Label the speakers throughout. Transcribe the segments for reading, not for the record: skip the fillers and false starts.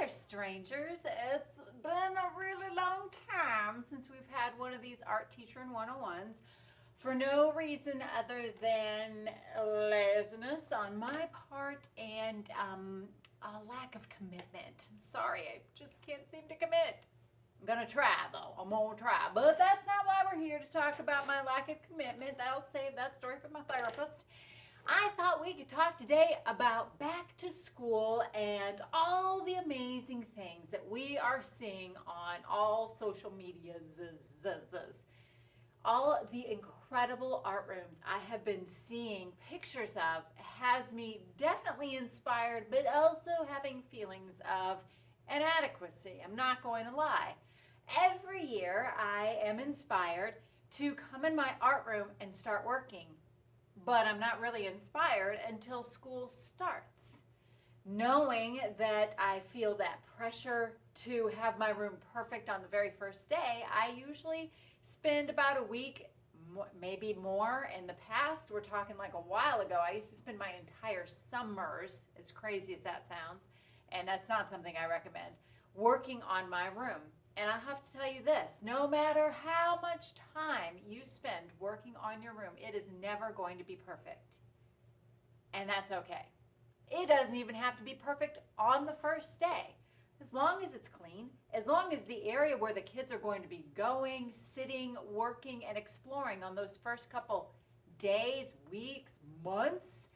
Speaker 1: there, strangers. It's been a really long time since we've had one of these Art Teacherin 101s for no reason other than laziness on my part and a lack of commitment. I'm sorry, I just can't seem to commit. I'm gonna try though. I'm gonna try. But that's not why we're here to talk about my lack of commitment. I'll save that story for my therapist. I thought we could talk today about back to school and all the amazing things that we are seeing on all social media. All the incredible art rooms I have been seeing pictures of has me definitely inspired, but also having feelings of inadequacy. I'm not going to lie. Every year I am inspired to come in my art room and start working, but I'm not really inspired until school starts. Knowing that I feel that pressure to have my room perfect on the very first day, I usually spend about a week, maybe more. In the past, we're talking like a while ago, I used to spend my entire summers, as crazy as that sounds, and that's not something I recommend, working on my room. And I have to tell you this, no matter how much time you spend working on your room, it is never going to be perfect. And that's okay. It doesn't even have to be perfect on the first day. As long as it's clean, as long as the area where the kids are going to be going, sitting, working, and exploring on those first couple days, weeks, months,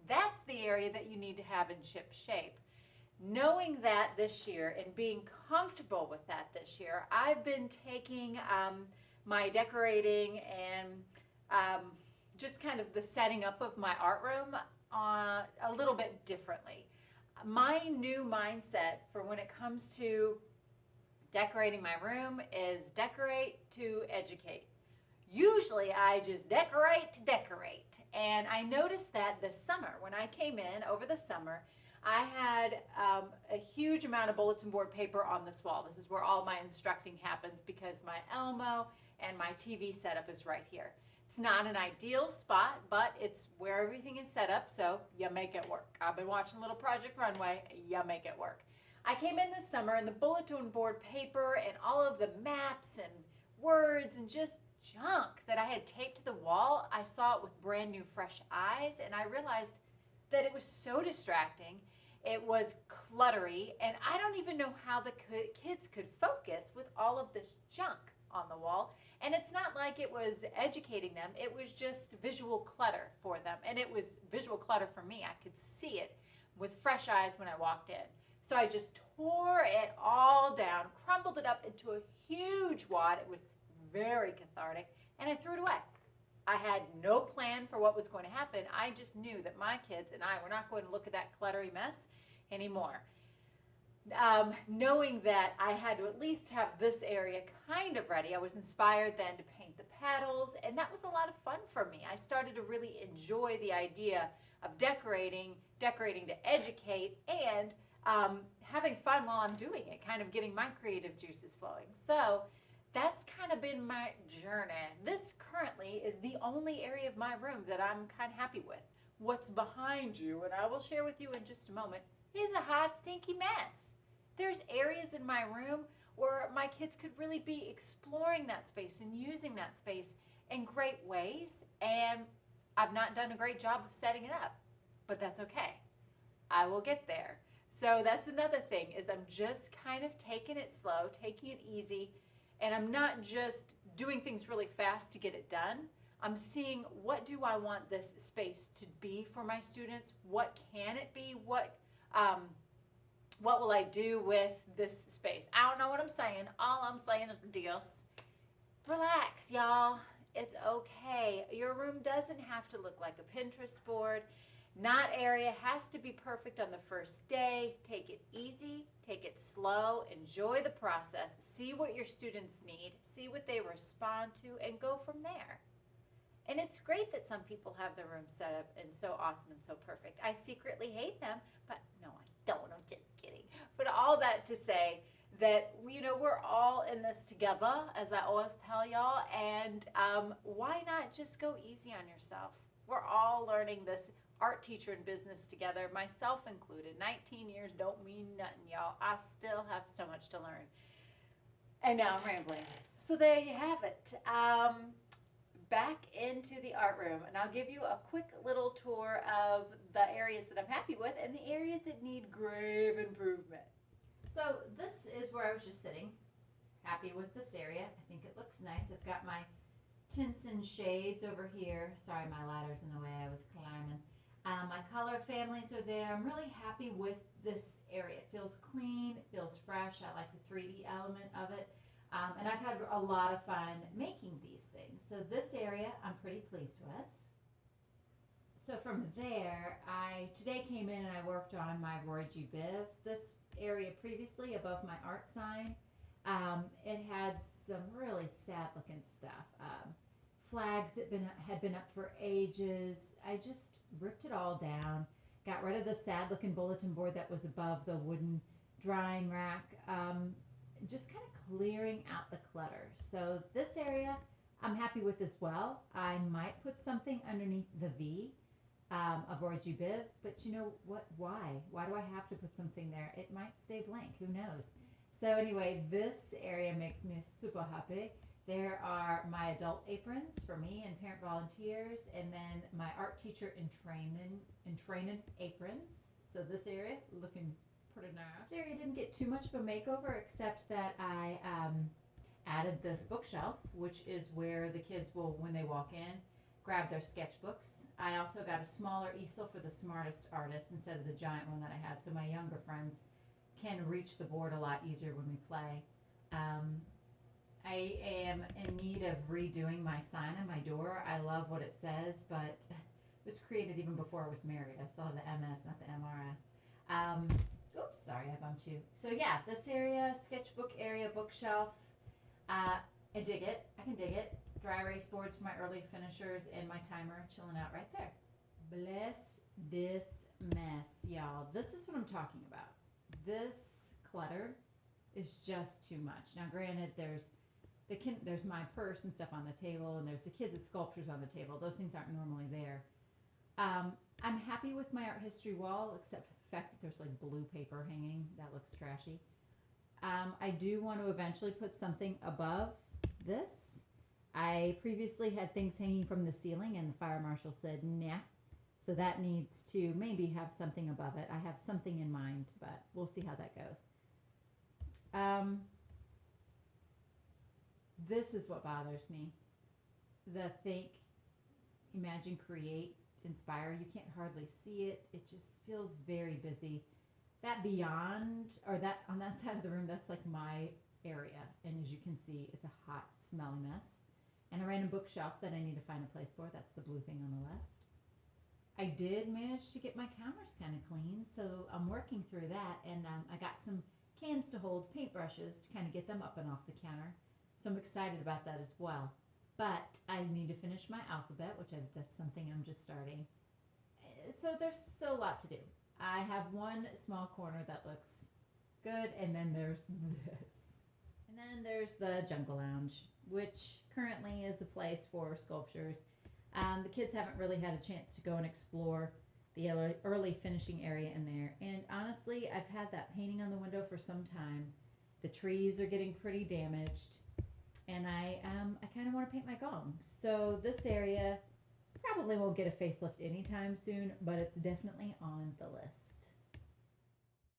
Speaker 1: that's the area that you need to have in ship shape. Knowing that this year and being comfortable with that this year, I've been taking my decorating and just kind of the setting up of my art room a little bit differently. My new mindset for when it comes to decorating my room is decorate to educate. Usually I just decorate to decorate. And I noticed that this summer, when I came in over the summer, I had a huge amount of bulletin board paper on this wall. This is where all my instructing happens because my Elmo and my TV setup is right here. It's not an ideal spot, but it's where everything is set up, so you make it work. I've been watching Little Project Runway, you make it work. I came in this summer and the bulletin board paper and all of the maps and words and just junk that I had taped to the wall, I saw it with brand new fresh eyes, and I realized that it was so distracting. It was cluttery, and I don't even know how the kids could focus with all of this junk on the wall. And it's not like it was educating them, it was just visual clutter for them. And it was visual clutter for me. I could see it with fresh eyes when I walked in. So I just tore it all down, crumbled it up into a huge wad. It was very cathartic, and I threw it away. I had no plan for what was going to happen. I just knew that my kids and I were not going to look at that cluttery mess anymore. Knowing that I had to at least have this area kind of ready, I was inspired then to paint the paddles, and that was a lot of fun for me. I started to really enjoy the idea of decorating to educate, and having fun while I'm doing it, kind of getting my creative juices flowing. So that's kind of been my journey. This currently is the only area of my room that I'm kind of happy with. What's behind you, and I will share with you in just a moment, is a hot, stinky mess. There's areas in my room where my kids could really be exploring that space and using that space in great ways, and I've not done a great job of setting it up, but that's okay. I will get there. So that's another thing, is I'm just kind of taking it slow, taking it easy, and I'm not just doing things really fast to get it done. I'm seeing, what do I want this space to be for my students? What can it be? What will I do with this space? I don't know what I'm saying. All I'm saying is this. Relax, y'all. It's okay. Your room doesn't have to look like a Pinterest board. Not area has to be perfect on the first day. Take it easy, take it slow, enjoy the process, see what your students need, see what they respond to, and go from there. And it's great that some people have their room set up and so awesome and so perfect. I secretly hate them, but no, I don't. I'm just kidding. But all that to say that, we're all in this together, as I always tell y'all, and why not just go easy on yourself? We're all learning this art teacher in business together, myself included. 19 years don't mean nothing, y'all. I still have so much to learn. And now I'm rambling. So there you have it. Back into the art room, and I'll give you a quick little tour of the areas that I'm happy with and the areas that need grave improvement. So this is where I was just sitting, happy with this area. I think it looks nice. I've got my tints and shades over here. Sorry, my ladder's in the way. I was climbing. My color families are there. I'm really happy with this area. It feels clean. It feels fresh. I like the 3D element of it. And I've had a lot of fun making these things. So this area I'm pretty pleased with. So from there, I today came in and I worked on my Roy G. Biv. This area previously above my art sign, it had some really sad looking stuff. Flags that had been up for ages. I just ripped it all down, got rid of the sad looking bulletin board that was above the wooden drying rack, just kind of clearing out the clutter. So this area I'm happy with as well. I might put something underneath the V of Roy G. Biv, but you know what? Why? Why do I have to put something there? It might stay blank. Who knows? So anyway, this area makes me super happy. There are my adult aprons for me and parent volunteers, and then my art teacher in training aprons. So this area looking pretty nice. This area didn't get too much of a makeover, except that I added this bookshelf, which is where the kids will, when they walk in, grab their sketchbooks. I also got a smaller easel for the smartest artists instead of the giant one that I had, so my younger friends can reach the board a lot easier when we play. I am in need of redoing my sign on my door. I love what it says, but it was created even before I was married. I still have the MS, not the MRS. Oops, sorry, I bumped you. So yeah, this area, sketchbook area, bookshelf, I dig it. I can dig it. Dry erase boards for my early finishers and my timer chilling out right there. Bless this mess, y'all. This is what I'm talking about. This clutter is just too much. Now, granted, there's my purse and stuff on the table, and there's the kids' sculptures on the table. Those things aren't normally there. I'm happy with my art history wall, except for the fact that there's like blue paper hanging. That looks trashy. I do want to eventually put something above this. I previously had things hanging from the ceiling, and the fire marshal said, nah. So that needs to maybe have something above it. I have something in mind, but we'll see how that goes. This is what bothers me. The think, imagine, create, inspire. You can't hardly see it. It just feels very busy. That beyond, or that on that side of the room, that's like my area. And as you can see, it's a hot, smelly mess. And a random bookshelf that I need to find a place for. That's the blue thing on the left. I did manage to get my counters kind of clean, so I'm working through that. And I got some cans to hold paintbrushes to kind of get them up and off the counter. So I'm excited about that as well. But I need to finish my alphabet, which that's something I'm just starting. So there's still a lot to do. I have one small corner that looks good, and then there's this. And then there's the Jungle Lounge, which currently is a place for sculptures. The kids haven't really had a chance to go and explore the early finishing area in there. And honestly, I've had that painting on the window for some time. The trees are getting pretty damaged. And I kind of want to paint my gong. So this area probably won't get a facelift anytime soon, but it's definitely on the list.